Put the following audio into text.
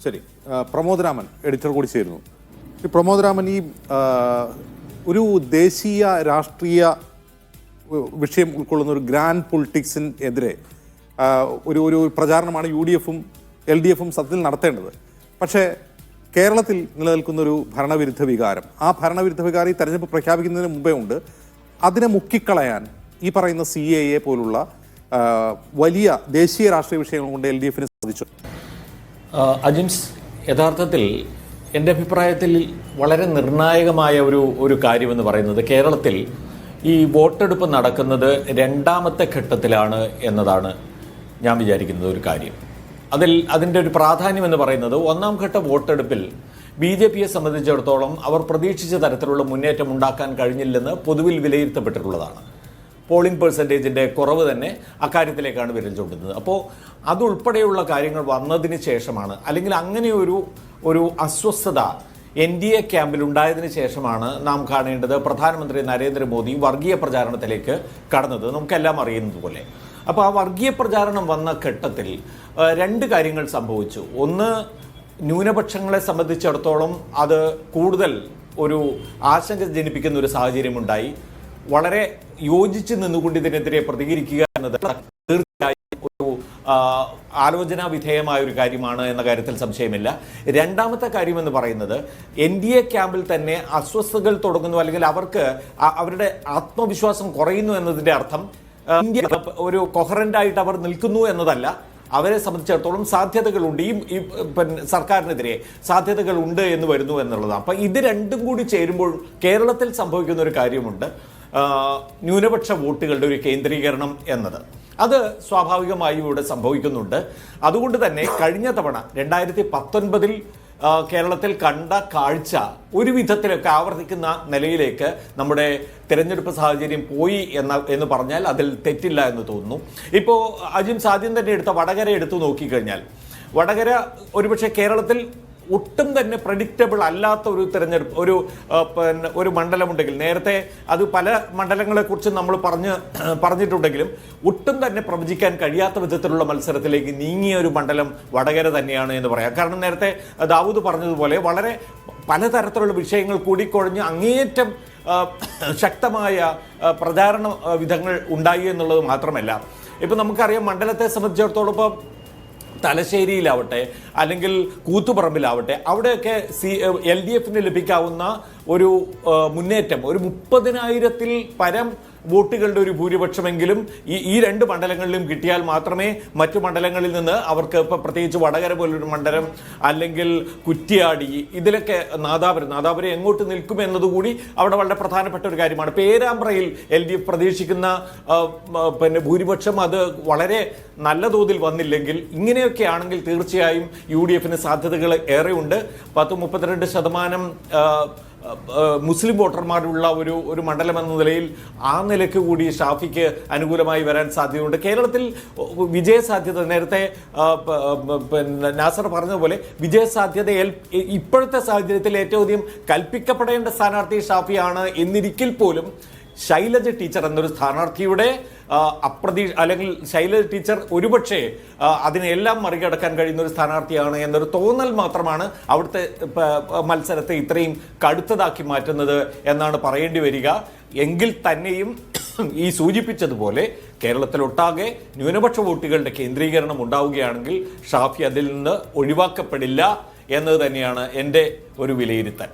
ശരി, പ്രമോദ് രാമൻ എഡിറ്റർ കൂടി ചേരുന്നു. പ്രമോദ് രാമൻ, ഈ ഒരു ദേശീയ രാഷ്ട്രീയ വിഷയം ഉൾക്കൊള്ളുന്ന ഒരു ഗ്രാൻഡ് പൊളിറ്റിക്സിനെതിരെ ഒരു പ്രചാരണമാണ് UDF-ഉം LDF-ഉം സത്യത്തിൽ നടത്തേണ്ടത്. പക്ഷേ കേരളത്തിൽ നിലനിൽക്കുന്ന ഒരു ഭരണവിരുദ്ധ വികാരം, ആ ഭരണവിരുദ്ധ വികാരം ഈ തെരഞ്ഞെടുപ്പ് പ്രഖ്യാപിക്കുന്നതിന് മുമ്പേ ഉണ്ട്. അതിനെ മുക്കിക്കളയാൻ ഈ പറയുന്ന CAA പോലുള്ള വലിയ ദേശീയ രാഷ്ട്രീയ വിഷയങ്ങൾ കൊണ്ട് LDF-ന് സാധിച്ചു. അജിംസ്, യഥാർത്ഥത്തിൽ എൻ്റെ അഭിപ്രായത്തിൽ വളരെ നിർണായകമായ ഒരു കാര്യമെന്ന് പറയുന്നത് കേരളത്തിൽ ഈ വോട്ടെടുപ്പ് നടക്കുന്നത് രണ്ടാമത്തെ ഘട്ടത്തിലാണ് എന്നതാണ് ഞാൻ വിചാരിക്കുന്നത് ഒരു കാര്യം. അതിൻ്റെ ഒരു പ്രാധാന്യം എന്ന് പറയുന്നത് ഒന്നാം ഘട്ട വോട്ടെടുപ്പിൽ BJP-യെ സംബന്ധിച്ചിടത്തോളം അവർ പ്രതീക്ഷിച്ച തരത്തിലുള്ള മുന്നേറ്റം ഉണ്ടാക്കാൻ കഴിഞ്ഞില്ലെന്ന് പൊതുവിൽ വിലയിരുത്തപ്പെട്ടിട്ടുള്ളതാണ്. പോളിംഗ് പെർസെൻറ്റേജിൻ്റെ കുറവ് തന്നെ അക്കാര്യത്തിലേക്കാണ് വിരൽ ചൂണ്ടുന്നത്. അപ്പോൾ അതുൾപ്പെടെയുള്ള കാര്യങ്ങൾ വന്നതിന് ശേഷമാണ്, അല്ലെങ്കിൽ അങ്ങനെ ഒരു അസ്വസ്ഥത NDA ക്യാമ്പിൽ ഉണ്ടായതിനു ശേഷമാണ് നാം കാണേണ്ടത് പ്രധാനമന്ത്രി നരേന്ദ്രമോദി വർഗീയ പ്രചാരണത്തിലേക്ക് കടന്നത്. നമുക്കെല്ലാം അറിയുന്നത് പോലെ. അപ്പോൾ ആ വർഗീയ പ്രചാരണം വന്ന ഘട്ടത്തിൽ രണ്ട് കാര്യങ്ങൾ സംഭവിച്ചു. ഒന്ന്, ന്യൂനപക്ഷങ്ങളെ സംബന്ധിച്ചിടത്തോളം അത് കൂടുതൽ ഒരു ആശങ്ക ജനിപ്പിക്കുന്ന ഒരു സാഹചര്യമുണ്ടായി. വളരെ യോജിച്ച് നിന്നുകൊണ്ട് ഇതിനെതിരെ പ്രതികരിക്കുക എന്നത് തീർച്ചയായും ഒരു ആലോചനാ വിധേയമായ ഒരു കാര്യമാണ് എന്ന കാര്യത്തിൽ സംശയമില്ല. രണ്ടാമത്തെ കാര്യം എന്ന് പറയുന്നത് NDA ക്യാമ്പിൽ തന്നെ അസ്വസ്ഥതകൾ തുടങ്ങുന്നു, അല്ലെങ്കിൽ അവർക്ക് അവരുടെ ആത്മവിശ്വാസം കുറയുന്നു എന്നതിൻ്റെ അർത്ഥം ഇന്ത്യ ഒരു കൊഹറൻ്റായിട്ട് അവർ നിൽക്കുന്നു എന്നതല്ല. അവരെ സംബന്ധിച്ചിടത്തോളം സാധ്യതകളുണ്ട്, ഈ സർക്കാരിനെതിരെ സാധ്യതകളുണ്ട് എന്ന് വരുന്നു എന്നുള്ളതാണ്. അപ്പം ഇത് രണ്ടും കൂടി ചേരുമ്പോൾ കേരളത്തിൽ സംഭവിക്കുന്ന ഒരു കാര്യമുണ്ട്, ന്യൂനപക്ഷ വോട്ടുകളുടെ ഒരു കേന്ദ്രീകരണം എന്നത്. അത് സ്വാഭാവികമായും ഇവിടെ സംഭവിക്കുന്നുണ്ട്. അതുകൊണ്ട് തന്നെ കഴിഞ്ഞ തവണ 2019 കേരളത്തിൽ കണ്ട കാഴ്ച ഒരു വിധത്തിലൊക്കെ ആവർത്തിക്കുന്ന നിലയിലേക്ക് നമ്മുടെ തിരഞ്ഞെടുപ്പ് സാഹചര്യം പോയി എന്ന് പറഞ്ഞാൽ അതിൽ തെറ്റില്ല എന്ന് തോന്നുന്നു. ഇപ്പോൾ അജിംസ് ആദ്യം തന്നെ എടുത്ത വടകര എടുത്തു നോക്കിക്കഴിഞ്ഞാൽ, വടകര ഒരുപക്ഷെ കേരളത്തിൽ ഒട്ടും തന്നെ പ്രഡിക്റ്റബിൾ അല്ലാത്ത ഒരു തിരഞ്ഞെടുപ്പ് ഒരു മണ്ഡലമുണ്ടെങ്കിൽ, നേരത്തെ അത് പല മണ്ഡലങ്ങളെക്കുറിച്ച് നമ്മൾ പറഞ്ഞിട്ടുണ്ടെങ്കിലും ഒട്ടും തന്നെ പ്രവചിക്കാൻ കഴിയാത്ത വിധത്തിലുള്ള മത്സരത്തിലേക്ക് നീങ്ങിയ ഒരു മണ്ഡലം വടകര തന്നെയാണ് എന്ന് പറയാം. കാരണം നേരത്തെ ദാവൂദ് പറഞ്ഞതുപോലെ വളരെ പലതരത്തിലുള്ള വിഷയങ്ങൾ കൂടിക്കൊഴിഞ്ഞ് അങ്ങേയറ്റം ശക്തമായ പ്രചാരണ വിധങ്ങൾ ഉണ്ടായി എന്നുള്ളത് മാത്രമല്ല, ഇപ്പം നമുക്കറിയാം മണ്ഡലത്തെ സംബന്ധിച്ചിടത്തോളം ഇപ്പം തലശ്ശേരിയിലാവട്ടെ അല്ലെങ്കിൽ കൂത്തുപറമ്പിലാവട്ടെ അവിടെയൊക്കെ LDF-ന് ലഭിക്കാവുന്ന ഒരു മുന്നേറ്റം, ഒരു 30,000-ൽ പരം വോട്ടുകളുടെ ഒരു ഭൂരിപക്ഷമെങ്കിലും ഈ രണ്ട് മണ്ഡലങ്ങളിലും കിട്ടിയാൽ മാത്രമേ മറ്റു മണ്ഡലങ്ങളിൽ നിന്ന് അവർക്ക് ഇപ്പം പ്രത്യേകിച്ച് വടകര പോലൊരു മണ്ഡലം, അല്ലെങ്കിൽ കുറ്റ്യാടി, ഇതിലൊക്കെ നാദാപുരം എങ്ങോട്ട് നിൽക്കും എന്നതുകൂടി അവിടെ വളരെ പ്രധാനപ്പെട്ട ഒരു കാര്യമാണ്. പേരാമ്പ്രയിൽ LDF പ്രതീക്ഷിക്കുന്ന ഭൂരിപക്ഷം അത് വളരെ നല്ല തോതിൽ വന്നില്ലെങ്കിൽ, ഇങ്ങനെയൊക്കെ ആണെങ്കിൽ തീർച്ചയായും UDF-ന് സാധ്യതകൾ ഏറെയുണ്ട്. 10-32% മുസ്ലിം വോട്ടർമാരുള്ള ഒരു മണ്ഡലം എന്ന നിലയിൽ ആ നിലയ്ക്ക് കൂടി ഷാഫിക്ക് അനുകൂലമായി വരാൻ സാധ്യതയുണ്ട്. കേരളത്തിൽ വിജയസാധ്യത നേരത്തെ നാസർ പറഞ്ഞതുപോലെ വിജയസാധ്യത ഇപ്പോഴത്തെ സാഹചര്യത്തിൽ ഏറ്റവും അധികം കൽപ്പിക്കപ്പെടേണ്ട സ്ഥാനാർത്ഥി ഷാഫിയാണ് എന്നിരിക്കിൽ പോലും ശൈലജ ടീച്ചർ എന്നൊരു സ്ഥാനാർത്ഥിയുടെ അല്ലെങ്കിൽ ശൈലജ ടീച്ചർ ഒരുപക്ഷെ അതിനെല്ലാം മറികടക്കാൻ കഴിയുന്ന ഒരു സ്ഥാനാർത്ഥിയാണ് എന്നൊരു തോന്നൽ മാത്രമാണ് അവിടുത്തെ മത്സരത്തെ ഇത്രയും കടുത്തതാക്കി മാറ്റുന്നത് എന്നാണ് പറയേണ്ടി വരിക. എങ്കിൽ തന്നെയും ഈ സൂചിപ്പിച്ചതുപോലെ കേരളത്തിലൊട്ടാകെ ന്യൂനപക്ഷ വോട്ടുകളുടെ കേന്ദ്രീകരണം ഉണ്ടാവുകയാണെങ്കിൽ ഷാഫി അതിൽ നിന്ന് ഒഴിവാക്കപ്പെടില്ല എന്നത് തന്നെയാണ് എൻ്റെ ഒരു വിലയിരുത്തൽ.